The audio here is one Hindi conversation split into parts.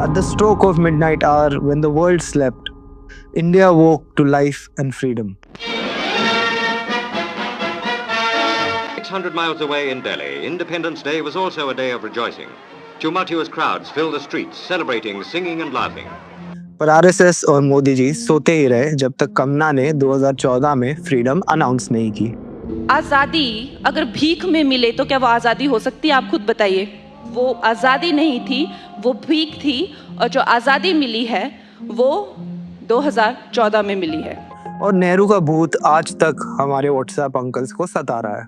At the stroke of midnight hour, when the world slept, India woke to life and freedom. 600 miles away in Delhi, Independence Day was also a day of rejoicing. Tumultuous crowds filled the streets, celebrating, singing and laughing. पर आरएसएस और मोदी जी सोते ही रहे जब तक कंगना ने 2014 में फ्रीडम अनाउंस नहीं की। आजादी अगर भीख में मिले तो क्या वो आजादी हो सकती है? आप खुद बताइए। वो आजादी नहीं थी, वो भीख थी, और जो आजादी मिली है वो 2014 में मिली है। और नेहरू का भूत आज तक हमारे व्हाट्सएप अंकल्स को सता रहा है।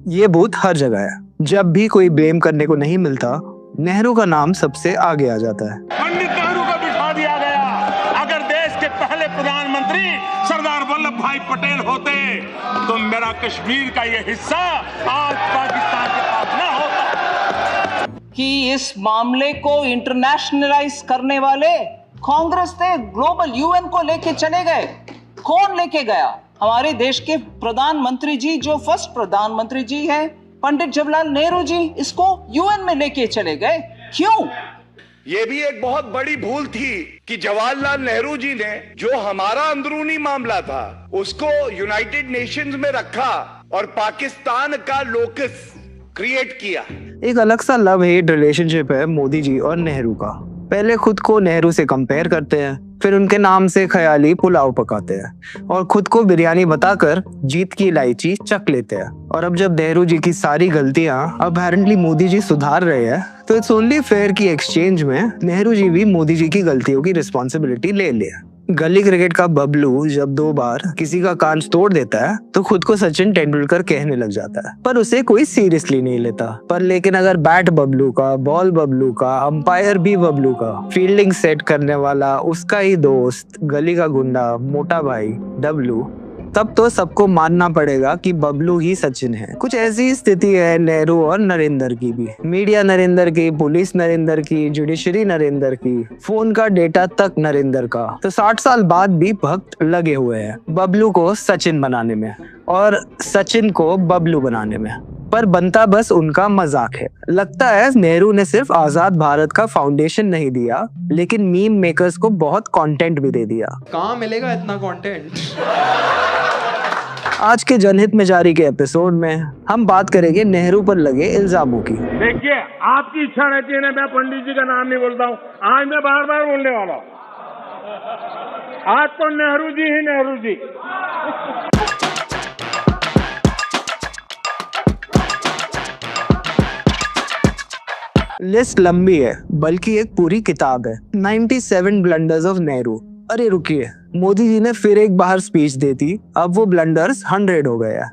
ये भूत हर जगह है। जब भी कोई ब्लेम करने को नहीं मिलता, नेहरू का नाम सबसे आगे आ जाता है। पंडित नेहरू को बिठा दिया गया। अगर देश के पहले प्रधानमंत्री सरदार वल्लभ भाई पटेल होते तो मेरा कश्मीर का ये हिस्सा आज पाकिस्तान के पास न होता। कि इस मामले को इंटरनेशनलाइज करने वाले कांग्रेस थे, ग्लोबल यूएन को लेके चले गए। कौन लेके गया? हमारे देश के प्रधानमंत्री जी, जो फर्स्ट प्रधानमंत्री जी हैं, पंडित जवाहरलाल नेहरू जी, इसको यूएन में लेके चले गए। क्यों? ये भी एक बहुत बड़ी भूल थी कि जवाहरलाल नेहरू जी ने जो हमारा अंदरूनी मामला था उसको यूनाइटेड नेशंस में रखा और पाकिस्तान का लोकस क्रिएट किया। एक अलग सा लव हेट रिलेशनशिप है मोदी जी और नेहरू का। पहले खुद को नेहरू से कंपेयर करते हैं, फिर उनके नाम से ख्याली पुलाव पकाते हैं और खुद को बिरयानी बताकर जीत की इलायची चख लेते हैं। और अब जब नेहरू जी की सारी गलतियां अपेरेंटली मोदी जी सुधार रहे हैं, तो इट्स ओनली फेयर कि एक्सचेंज में नेहरू जी भी मोदी जी की गलतियों की रिस्पॉन्सिबिलिटी ले ले। गली क्रिकेट का बबलू जब 2 बार किसी का कांच तोड़ देता है तो खुद को सचिन तेंदुलकर कहने लग जाता है, पर उसे कोई सीरियसली नहीं लेता। पर लेकिन अगर बैट बबलू का, बॉल बबलू का, अंपायर भी बबलू का, फील्डिंग सेट करने वाला उसका ही दोस्त, गली का गुंडा, मोटा भाई डब्लू, तब तो सबको मानना पड़ेगा कि बबलू ही सचिन है। कुछ ऐसी स्थिति है नेहरू और नरेंद्र की भी। मीडिया नरेंद्र की, पुलिस नरेंद्र की, जुडिशरी नरेंद्र की, फोन का डेटा तक नरेंद्र का। तो 60 साल बाद भी भक्त लगे हुए हैं बबलू को सचिन बनाने में और सचिन को बबलू बनाने में। पर बनता बस उनका मजाक है। लगता है नेहरू ने सिर्फ आजाद भारत का फाउंडेशन नहीं दिया, लेकिन मीम मेकर्स को बहुत कंटेंट भी दे दिया। कहाँ मिलेगा इतना कंटेंट? आज के जनहित में जारी के एपिसोड में हम बात करेंगे नेहरू पर लगे इल्जामों की। देखिए, आपकी इच्छा रहती है ना, मैं पंडित जी का नाम नहीं बोलता हूँ, आज मैं बार बार बोलने वाला हूँ। आज तो नेहरू जी ही नेहरू जी। लिस्ट लंबी है, बल्कि एक पूरी किताब है। 97 ब्लंडर्स ऑफ नेहरू। अरे रुकिए, मोदी जी ने फिर एक बार स्पीच दी थी, अब वो ब्लंडर्स 100 हो गया।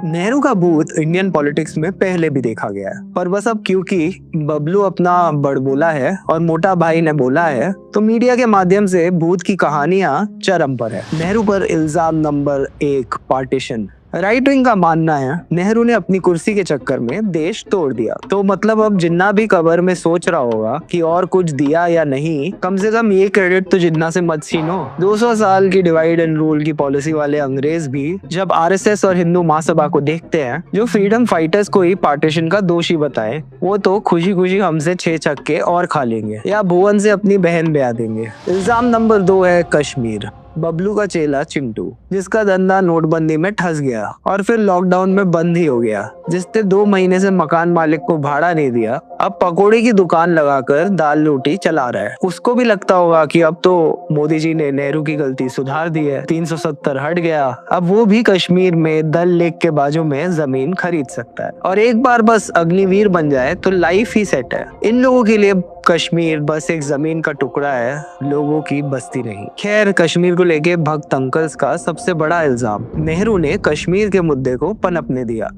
नेहरू का भूत इंडियन पॉलिटिक्स में पहले भी देखा गया है, पर बस अब क्योंकि बबलू अपना बड़बोला है और मोटा भाई ने बोला है, तो मीडिया के माध्यम से भूत की कहानियां चरम पर है। नेहरू पर इल्जाम नंबर 1, पार्टीशन। राइट विंग का मानना है नेहरू ने अपनी कुर्सी के चक्कर में देश तोड़ दिया। तो मतलब अब जिन्ना भी कबर में सोच रहा होगा कि और कुछ दिया या नहीं, कम से कम ये क्रेडिट तो जिन्ना से मत छीनो। 200 साल की डिवाइड एंड रूल की पॉलिसी वाले अंग्रेज भी जब आरएसएस और हिंदू महासभा को देखते हैं जो फ्रीडम फाइटर्स को ही पार्टीशन का दोषी बताए, वो तो खुशी खुशी हमसे 6 छक्के और खा लेंगे या भुवन से अपनी बहन ब्याह देंगे। इल्जाम नंबर 2 है कश्मीर। बबलू का चेला चिंटू, जिसका धंधा नोटबंदी में ठस गया और फिर लॉकडाउन में बंद ही हो गया, जिसने 2 महीने से मकान मालिक को भाड़ा नहीं दिया, अब पकोड़े की दुकान लगाकर दाल रोटी चला रहा है। उसको भी लगता होगा कि अब तो मोदी जी ने नेहरू की गलती सुधार दी है, 370 हट गया, अब वो भी कश्मीर में दल लेक के बाजू में जमीन खरीद सकता है और एक बार बस अग्निवीर बन जाए तो लाइफ ही सेट है। इन लोगों के लिए कश्मीर बस एक जमीन का टुकड़ा है, लोगों की बस्ती नहीं। खैर, कश्मीर को लेके भक्त अंकल्स का सबसे बड़ा इल्जाम, नेहरू ने कश्मीर के मुद्दे को पनपने दिया,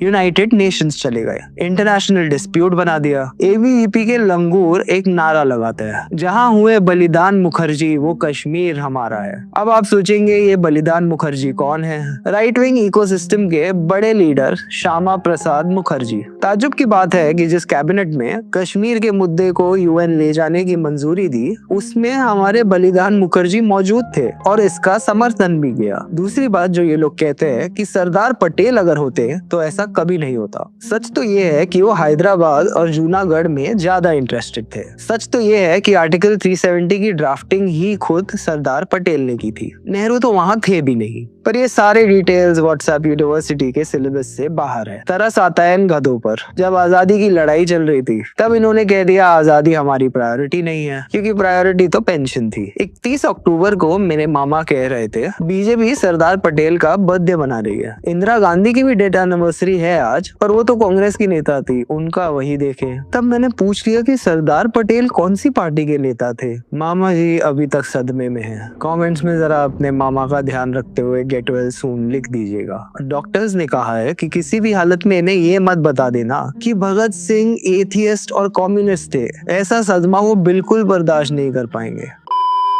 यूनाइटेड नेशंस चले गए, इंटरनेशनल डिस्प्यूट बना दिया। एबीवीपी के लंगूर एक नारा लगाते हैं, जहां हुए बलिदान मुखर्जी वो कश्मीर हमारा है। अब आप सोचेंगे ये बलिदान मुखर्जी कौन है? राइट विंग इकोसिस्टम के बड़े लीडर श्यामा प्रसाद मुखर्जी। ताज्जुब की बात है कि जिस कैबिनेट में कश्मीर के मुद्दे को यूएन ले जाने की मंजूरी दी, उसमें हमारे बलिदान मुखर्जी मौजूद थे। और इसका समर्थन भी किया। दूसरी बात जो ये लोग कहते हैं कि सरदार पटेल अगर होते तो ऐसा कभी नहीं होता। सच तो ये है कि वो हैदराबाद और जूनागढ़ में ज्यादा इंटरेस्टेड थे। सच तो ये है कि आर्टिकल 370 की ड्राफ्टिंग ही खुद सरदार पटेल ने की थी। नेहरू तो वहां थे भी नहीं। पर ये सारे डिटेल्स व्हाट्सएप यूनिवर्सिटी के सिलेबस से बाहर है। तरस आता है इन गधों पर। जब आजादी की लड़ाई चल रही थी तब इन्होंने कह दिया आजादी हमारी प्रायोरिटी नहीं है, क्योंकि प्रायोरिटी तो पेंशन थी। 31 अक्टूबर को मेरे मामा कह रहे थे बीजेपी सरदार पटेल का बर्थडे मना रही है। इंदिरा गांधी की भी डेट एनिवर्सरी है आज, पर वो तो कांग्रेस की नेता थी, उनका वही देखे। तब मैंने पूछ लिया कि सरदार पटेल कौन सी पार्टी के नेता थे। मामा जी अभी तक सदमे में हैं। कमेंट्स में जरा अपने मामा का ध्यान रखते हुए गेट वेल सून लिख दीजिएगा। डॉक्टर्स ने कहा है कि किसी भी हालत में इन्हें ये मत बता देना कि भगत सिंह एथियस्ट और कम्युनिस्ट थे। ऐसा सदमा वो बिल्कुल बर्दाश्त नहीं कर पाएंगे।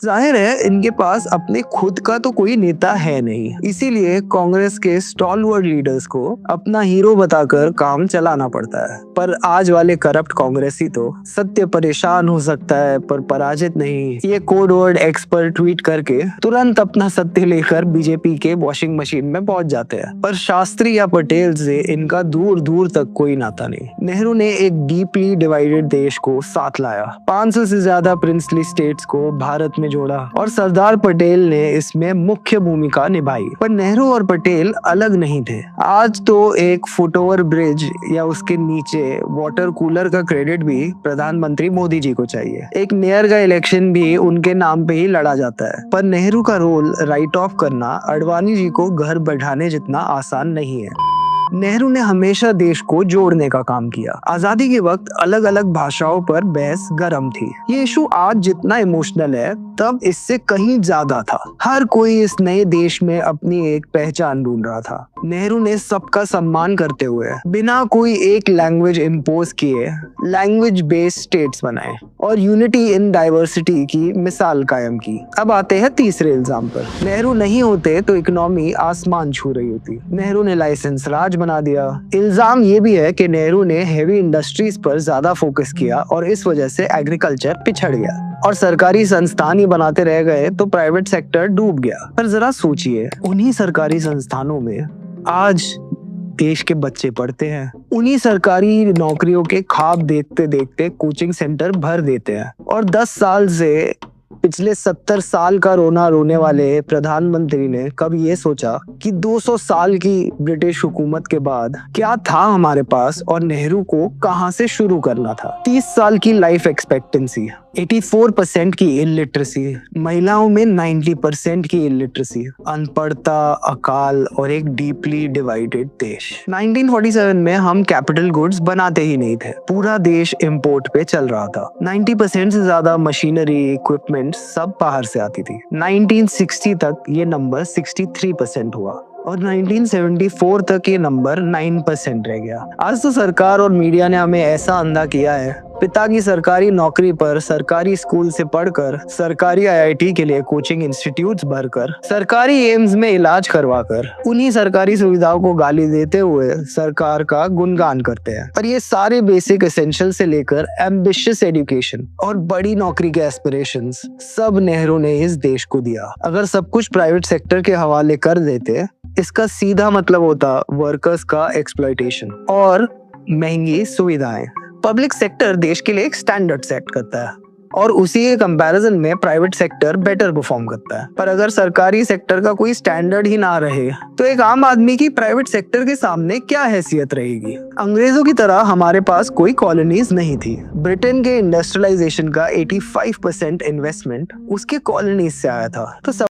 जाहिर है इनके पास अपने खुद का तो कोई नेता है नहीं, इसीलिए कांग्रेस के स्टॉलवर्ड लीडर्स को अपना हीरो बताकर काम चलाना पड़ता है। पर आज वाले करप्ट कांग्रेसी तो सत्य परेशान हो सकता है पर पराजित नहीं। ये कोड वर्ड एक्सपर्ट ट्वीट करके तुरंत अपना सत्य लेकर बीजेपी के वॉशिंग मशीन में पहुंच जाते हैं। पर शास्त्री या पटेल से इनका दूर दूर तक कोई नाता नहीं। नेहरू ने एक डीपली डिवाइडेड देश को साथ लाया, 500 से ज्यादा प्रिंसली स्टेट्स को भारत में जोड़ा और सरदार पटेल ने इसमें मुख्य भूमिका निभाई। पर नेहरू और पटेल अलग नहीं थे। आज तो एक फुटओवर ब्रिज या उसके नीचे वाटर कूलर का क्रेडिट भी प्रधानमंत्री मोदी जी को चाहिए। एक मेयर का इलेक्शन भी उनके नाम पे ही लड़ा जाता है। पर नेहरू का रोल राइट ऑफ करना अडवाणी जी को घर बैठाने जितना आसान नहीं है। नेहरू ने हमेशा देश को जोड़ने का काम किया। आजादी के वक्त अलग अलग भाषाओं पर बहस गर्म थी। ये इशू आज जितना इमोशनल है तब इससे कहीं ज्यादा था। हर कोई इस नए देश में अपनी एक पहचान ढूंढ रहा था। नेहरू ने सबका सम्मान करते हुए बिना कोई एक लैंग्वेज इम्पोज किए लैंग्वेज बेस्ड स्टेट्स बनाए और यूनिटी इन डाइवर्सिटी की मिसाल कायम की। अब आते हैं तीसरे इल्जाम पर। नेहरू नहीं होते तो इकोनॉमी आसमान छू रही होती। नेहरू ने लाइसेंस राज बना दिया। इल्जाम ये भी है कि नेहरू ने हेवी इंडस्ट्रीज पर ज्यादा फोकस किया और इस वजह से एग्रीकल्चर पिछड़ गया और सरकारी संस्थान ही बनाते रह गए तो प्राइवेट सेक्टर डूब गया। पर जरा सोचिए, उन्हीं सरकारी संस्थानों में आज देश के बच्चे पढ़ते हैं। उन्हीं सरकारी नौकरियों के ख्वाब देखते देखते कोचिंग सेंटर भर देते हैं और 10 साल से पिछले 70 साल का रोना रोने वाले प्रधानमंत्री ने कब ये सोचा कि 200 साल की ब्रिटिश हुकूमत के बाद क्या था हमारे पास और नेहरू को कहां से शुरू करना था। 30 साल की लाइफ एक्सपेक्टेंसी, 84% की इलिटरेसी, महिलाओं में 90% की इलिटरेसी, अनपढ़ता, अकाल और एक डीपली डिवाइडेड देश। 1947 में हम कैपिटल गुड्स बनाते ही नहीं थे। पूरा देश इंपोर्ट पे चल रहा था। 90% से ज्यादा मशीनरी, इक्विपमेंट सब बाहर से आती थी। 1960 तक ये नंबर 63% हुआ और 1974 तक ये नंबर 9% रह गया। आज तो सरकार और मीडिया ने हमें ऐसा अंधा किया है। पिता की सरकारी नौकरी पर सरकारी स्कूल से पढ़कर, सरकारी IIT के लिए कोचिंग इंस्टीट्यूट्स भरकर, सरकारी एम्स में इलाज करवाकर, उन्हीं सरकारी सुविधाओं को गाली देते हुए सरकार का गुणगान करते हैं। पर ये सारे बेसिक एसेंशियल से लेकर एम्बिशियस एजुकेशन और बड़ी नौकरी के एस्पिरेशंस सब नेहरू ने इस देश को दिया। अगर सब कुछ प्राइवेट सेक्टर के हवाले कर देते, इसका सीधा मतलब होता वर्कर्स का एक्सप्लॉयटेशन और महंगी सुविधाएं। पब्लिक सेक्टर देश के लिए एक स्टैंडर्ड सेट करता है और उसी के कंपैरिजन में प्राइवेट सेक्टर बेटर परफॉर्म करता है। पर अगर सरकारी सेक्टर का कोई स्टैंडर्ड ही ना रहे तो एक आम आदमी की प्राइवेट सेक्टर के सामने क्या हैसियत रहेगी। अंग्रेजों की तरह हमारे पास कोई कॉलोनीज नहीं थी। ब्रिटेन के इंडस्ट्रियलाइजेशन का 85% इन्वेस्टमेंट उसके कॉलोनीज से आया था। तो